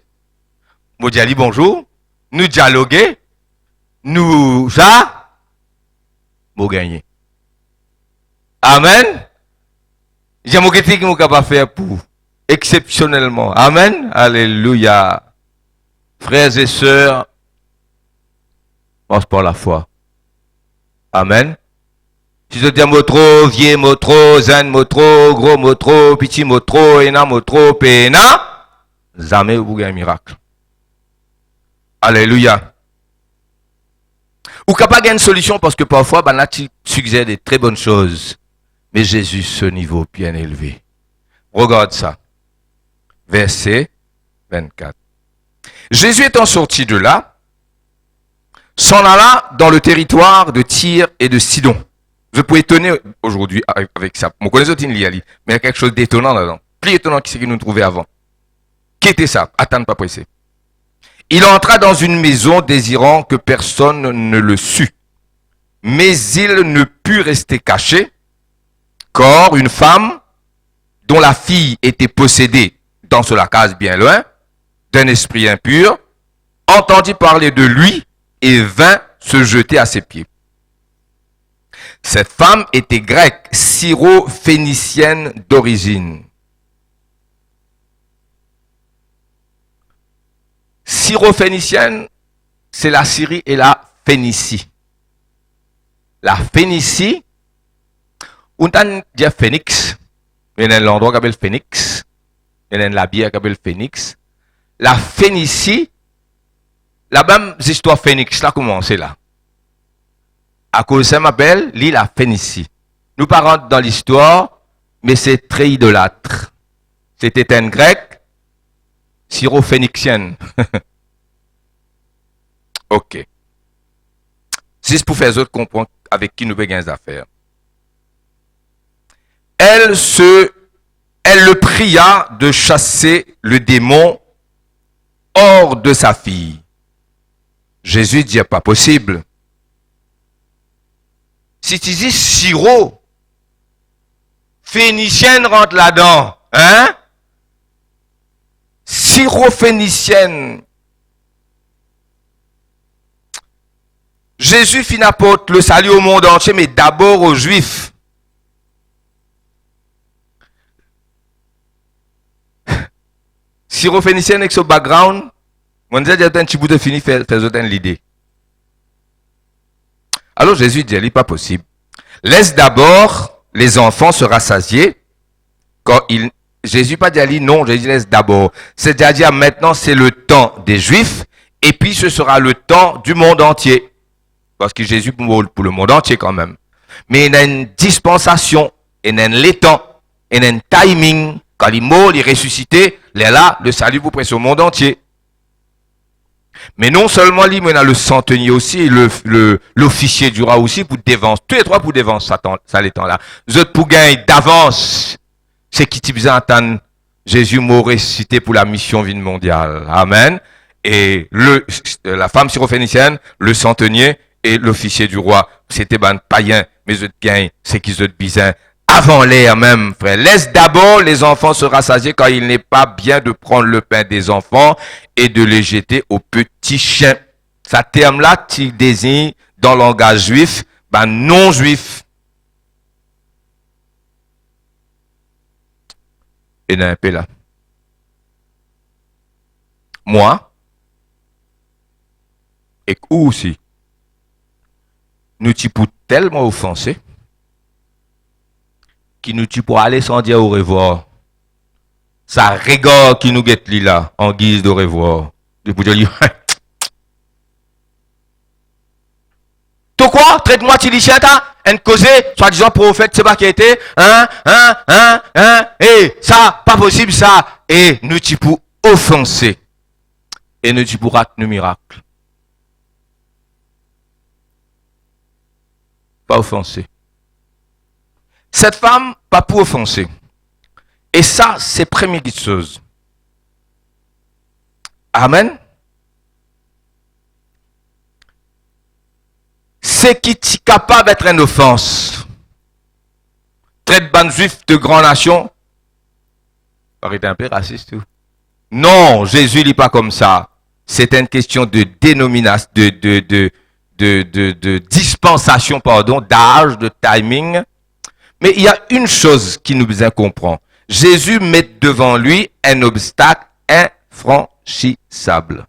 [SPEAKER 1] moi, dis bonjour. Nous dialoguer. Nous, ça, moi, gagner. Amen. J'ai mon question que je suis capable de faire pour exceptionnellement. Amen. Alléluia. Frères et sœurs, pense par la foi. Amen. Si je dis motro, vieux motro, zen motro, gros motro, petit motro, ena motro, pena, jamais vous gagnez un miracle. Alléluia. Ou capable gagner une solution parce que parfois, là, tu suggères des très bonnes choses. Mais Jésus, ce niveau bien élevé. Regarde ça. Verset 24. Jésus étant sorti de là, s'en alla dans le territoire de Tyr et de Sidon. Je peux étonner aujourd'hui avec ça. Mon connaisseur mais il y a quelque chose d'étonnant là-dedans. Plus étonnant que ce que nous trouvions avant. Qui était ça? Attends, pas pressé. Il entra dans une maison désirant que personne ne le sût. Mais il ne put rester caché, car une femme dont la fille était possédée, dans cela case bien loin, d'un esprit impur, entendit parler de lui et vint se jeter à ses pieds. Cette femme était grecque, syro-phénicienne d'origine. Syro-phénicienne, c'est la Syrie et la Phénicie. La Phénicie, on dit Phénix, il y a un endroit qui s'appelle Phénix, il y a la bière qui s'appelle Phénix. La Phénicie, la même histoire Phénix, là commence là. À cause de ça, m'appelle l'île la Phénicie. Nous ne parlons pas dans l'histoire, mais c'est très idolâtre. C'était un grec syro-phénicienne. Ok. C'est pour faire les autres comprendre avec qui nous avons des affaires. Elle le pria de chasser le démon hors de sa fille. Jésus dit, pas possible. Si tu dis sirop, phénicienne rentre là-dedans, hein? Syro-phénicienne. Jésus fit apporter le salut au monde entier, mais d'abord aux Juifs. Syro-phénicienne avec ce background, on dit un petit bout de fini, faire l'idée. Alors Jésus dit, il n'est pas possible. Laisse d'abord les enfants se rassasier. Jésus pas dit non, Jésus laisse d'abord. C'est-à-dire maintenant c'est le temps des Juifs et puis ce sera le temps du monde entier. Parce que Jésus pour le monde entier quand même. Mais il y a une dispensation, il y a un temps, il y a un timing Quand il est mort, il est ressuscité, il est là, le salut pour presque au monde entier. Mais non seulement lui, mais il y a le centenier aussi, l'officier du roi aussi pour dévancer. Tous les trois pour dévancer ça les temps-là. Les autres pour gagner d'avance. C'est qui t'y besoin d'entendre Jésus m'a ressuscité pour la mission vie mondiale. Amen. Et la femme syrophénicienne, le centenier et l'officier du roi. C'était ben païen, mais eux gagnent, c'est qu'ils eux bizarres. Avant l'air même, frère. Laisse d'abord les enfants se rassasier quand il n'est pas bien de prendre le pain des enfants et de les jeter aux petits chiens. Ce terme-là, tu désigne dans le langage juif, ben non juif. Et d'un peu là. Moi, et où aussi, nous t'y pour tellement offensés, qui nous tue pour aller sans dire au revoir. Ça rigole qui nous guette là, en guise de revoir. De pour dire, tout quoi? Traite-moi, tu dis, un causé, soi-disant prophète, c'est pas qui était, et ça, pas possible ça. Et nous tue pour offenser. Et nous tue pour rater nos miracles. Pas offenser. Cette femme, pas pour offenser. Et ça, c'est première chose. Amen. C'est qui est capable d'être une offense. Traite ban juif de grande nation. Arrêtez un peu raciste. Non, Jésus n'est pas comme ça. C'est une question de dénomination, de dispensation, pardon, d'âge, de timing. Mais il y a une chose qui nous besoin comprendre. Jésus met devant lui un obstacle infranchissable.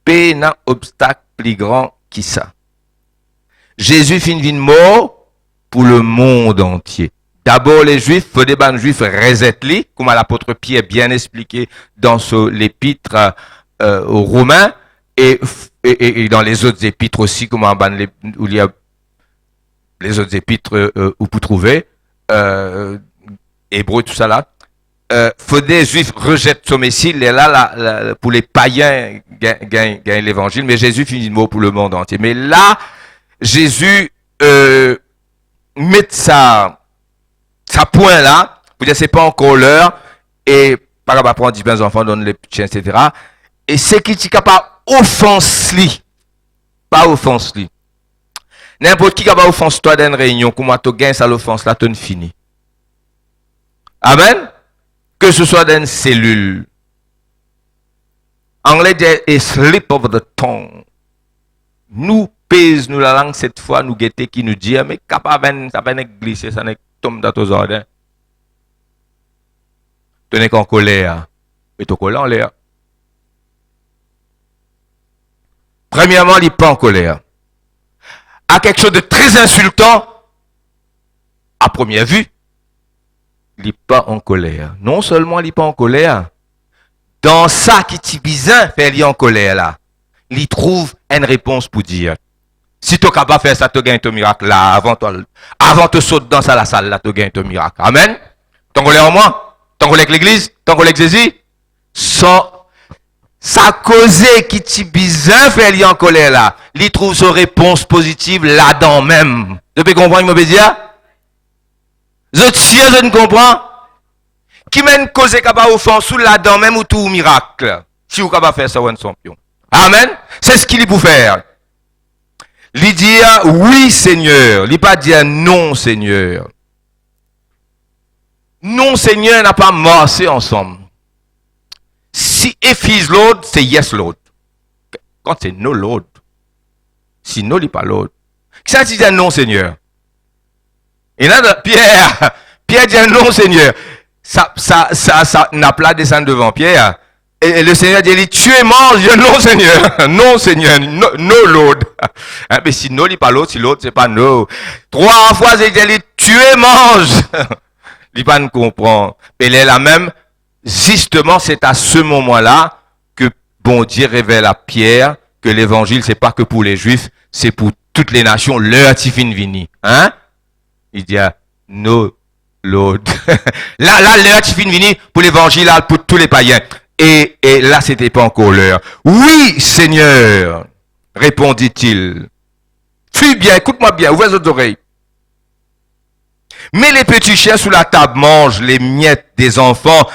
[SPEAKER 1] Pas un obstacle plus grand que ça. Jésus finit une mort pour le monde entier. D'abord les Juifs, il faut des Juifs resetli, comme l'apôtre Pierre bien expliqué dans l'épître aux Romains et dans les autres épîtres aussi, comme où il y a les autres épîtres où vous trouvez, Hébreux, tout ça là. Faut des Juifs rejettent son Messie, et là, pour les païens gagnent l'évangile, mais Jésus finit le mot pour le monde entier. Mais là, Jésus met sa point là, pour dire c'est pas encore l'heure, et par rapport à prendre 10 enfants, donne les chiens, etc. Et c'est qui est capable offense-li, pas offense-li. N'importe qui capable offense toi dans une réunion, comment tu gagnes ça l'offense là, tu fini. Amen. Que ce soit dans une cellule. Anglais dit a slip of the tongue. Nous pèse nous la langue cette fois, nous guetter qui nous dit, mais capable ça va glisser, ça ne tombe dans tes ordres. Tu n'es qu'en colère. Mais tu es en l'air. Premièrement, il n'est pas en colère. À quelque chose de très insultant, à première vue, il n'est pas en colère. Non seulement il n'est pas en colère, dans ça qui est bizarre, fait il est en colère là. Il trouve une réponse pour dire, si tu es capable de faire ça, tu gagnes ton miracle là, avant de sauter dans la salle là, tu gagnes ton miracle. Amen. Ton colère en moi, ton colère avec l'église, ton colère avec Jésus, ça cause qui est bizarre, fait il est en colère là. Il trouve sa réponse positive là-dedans même. Tu peux comprendre, il me dire? Je ne comprends. Qui mène cause capable offense sous là-dedans même ou tout miracle. Si vous capable faire ça, vous êtes champion. Amen. C'est ce qu'il est pour faire. Il dit oui Seigneur. Il pas dire non Seigneur. Non Seigneur n'a pas marché ensemble. Si if he's Lord, c'est yes Lord. Quand c'est no Lord. Si no, il n'est pas Lord. Qui ça dit non Seigneur? Et là, Pierre dit non Seigneur. Ça n'a pas descendu devant Pierre. Et le Seigneur dit, tu es mort, non Seigneur. Non Seigneur, no Lord. Mais si no, il n'est pas l'autre, si l'autre, c'est pas no. 3 fois, il dit, tu es mange. Il pas ne comprend. Et il est là même, justement, c'est à ce moment-là que bon Dieu révèle à Pierre que l'évangile, c'est pas que pour les Juifs, c'est pour toutes les nations, leur tifine vini. Hein? Il dit, no, l'autre. Là, l'heure qui finit venir pour l'évangile, là, pour tous les païens. Et là, c'était pas encore l'heure. Oui, Seigneur, répondit-il. Fuis bien, écoute-moi bien, ouvre les autres oreilles. Mais les petits chiens sous la table mangent les miettes des enfants.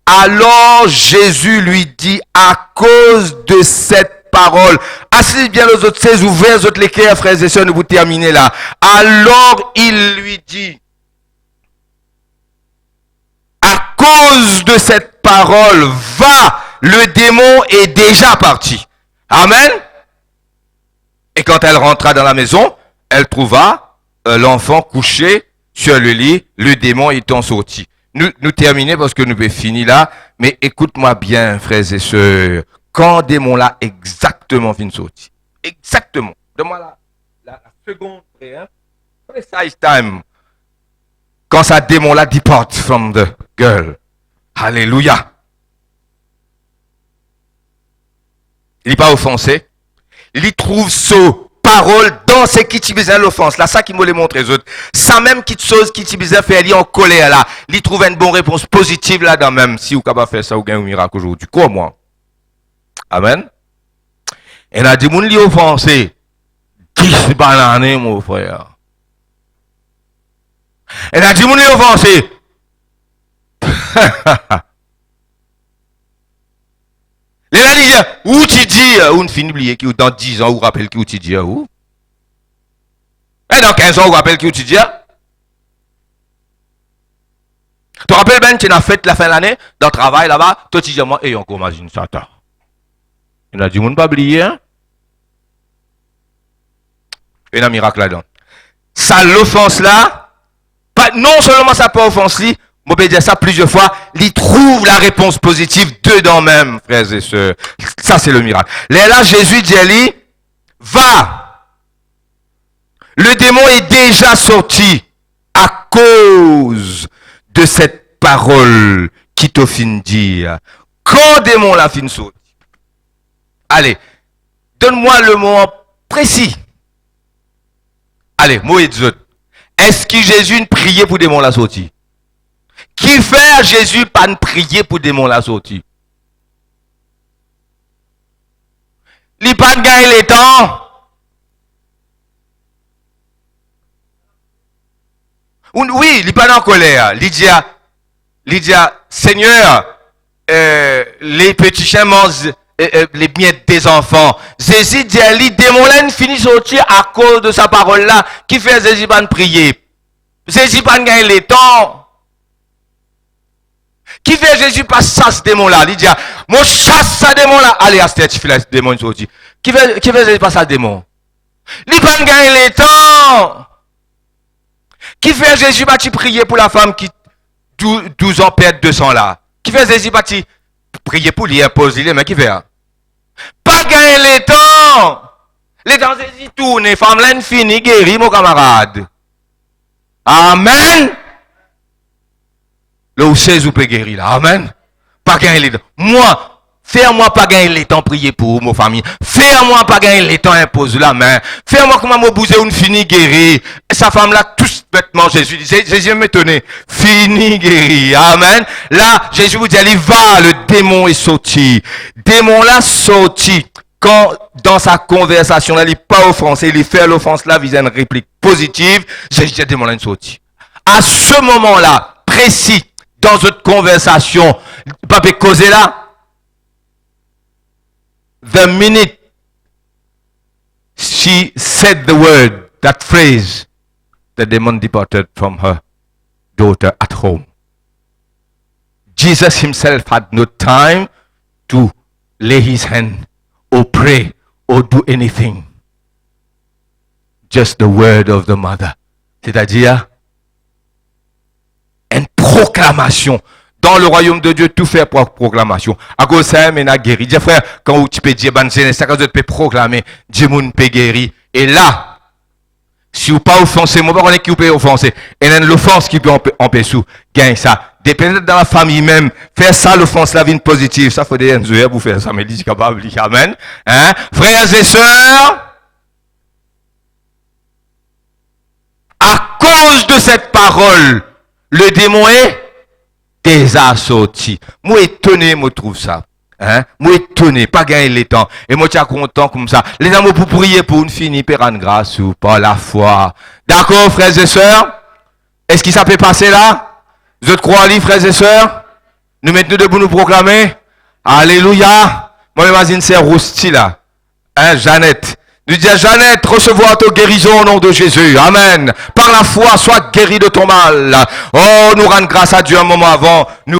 [SPEAKER 1] Alors Jésus lui dit, à cause de cette parole, asseyez bien les autres, c'est ouvert, les autres l'équerre, frères et sœurs, ne vous terminez là. Alors il lui dit, à cause de cette parole, va, le démon est déjà parti. Amen. Et quand elle rentra dans la maison, elle trouva l'enfant couché sur le lit, le démon étant sorti. Nous terminons parce que nous pouvons finir là, mais écoute-moi bien, frères et sœurs, quand le démon là exactement vient sortir, exactement, donne-moi la seconde, hein, precise time, quand ça démon là depart from the girl, alléluia, il n'est pas offensé, il trouve ce parole dans ce qui t'y l'offense. Là, ça qui me les montre les autres. Ça même qui chose qui t'y fait, elle est en colère là. Il trouve une bonne réponse positive là-dedans même. Si vous pouvez faire ça, vous gagnez un miracle aujourd'hui. Quoi, moi? Amen. Et là, dit, mon li offensé. 10 bananes, mon frère. Et là, dit, mon li offensé. Les là, dit, où tu dis, où ne finit oublier qui, dans 10 ans, vous rappelle qui, où tu dis, où? Et dans 15 ans, vous rappelle qui, où tu dis, tu te rappelles ben, tu as fait la fin de l'année, dans le travail là-bas, toi tu dis, moi, et encore, imagine ça, t'as. Il a dit, mon pas oublier, hein? Il y a un miracle là-dedans. Ça, l'offense là, pas, non seulement ça peut offenser, je peux dire ça plusieurs fois, il trouve la réponse positive dedans même, frères et sœurs. Ça, c'est le miracle. Là, Jésus dit, lui, va. Le démon est déjà sorti à cause de cette parole qui t'a fin dire. Quand le démon l'a fin sorti. Allez, donne-moi le mot précis. Allez, mot et est-ce que Jésus ne priait pour le démon la sorti? Qui fait à Jésus pas ne prier pour démon la sortie? Il pas de gagner le temps. Oui, il pas en colère. Il dit, Seigneur, les petits chiens mangent les miettes des enfants. Jésus dit, les démons là ne finissent sortir à cause de sa parole là. Qui fait Jésus pas de prier? Jésus pas de gagner le temps. Qui fait Jésus pas chasse démon là? Il dit, moi chasse ce démon là. Allez, à cette fille là, ce démon sorti. Qui fait Jésus pas chasse démon? Il pas gagner le temps. Qui fait Jésus pas prier pour la femme qui 12 ans perd 200 là? Qui fait Jésus pas prier pour lui imposer mais qui fait? Pas gagner le temps. Les temps Jésus tourne, femme là fini guéri mon camarade. Amen. Là où c'est vous pouvez guérir là. Amen. Pas gagner les temps. Moi, fais-moi pas gagner les temps prier pour ma famille. Fais-moi pas gagner les temps imposer la main. Fais-moi comment me bouger une fini guéri. Et sa femme là, tous bêtement, Jésus m'étonné. Fini guéri. Amen. Là, Jésus vous dit, allez, va, le démon est sorti. Démon là sorti. Quand, dans sa conversation là, il n'est pas offensé, il fait l'offense là, vis-à-vis une réplique positive, Jésus dit, démon là est sorti. À ce moment-là, précis, dans votre conversation, pas causer là. The minute she said the word, that phrase, the demon departed from her daughter at home. Jesus himself had no time to lay his hand or pray or do anything. Just the word of the mother. C'est-à-dire, une proclamation. Dans le royaume de Dieu, tout fait pour proclamation. À cause de ça, il a guéri. Dis frère, quand tu peux dire, c'est quand tu peux proclamer, Dieu peut guérir. Et là, si vous pas offensé, moi, pas qui vous peut offenser. Et là, l'offense qui peut empêcher, gagne ça. Dépendant dans la famille même, faire ça, l'offense, la vie positive. Ça, faut des enzoeurs pour faire ça, mais il est capable, amen. Hein? Frères et sœurs, à cause de cette parole, le démon est désassorti. Moi étonné, moi trouve ça. Hein? Moi étonné, pas gagner les temps. Et moi tiens content comme ça. Les amours pour prier pour une fini, pour rendre grâce ou par la foi. D'accord, frères et sœurs? Est-ce qu'il ça peut passer là? Vous êtes croyants, frères et sœurs? Nous mettons debout nous proclamer. Alléluia. Moi, imagine c'est Rousti là. Hein, Jeannette. Nous disons, Jeannette, recevoir ta guérison au nom de Jésus. Amen. Par la foi, sois guéri de ton mal. Oh, nous rendre grâce à Dieu un moment avant. Nous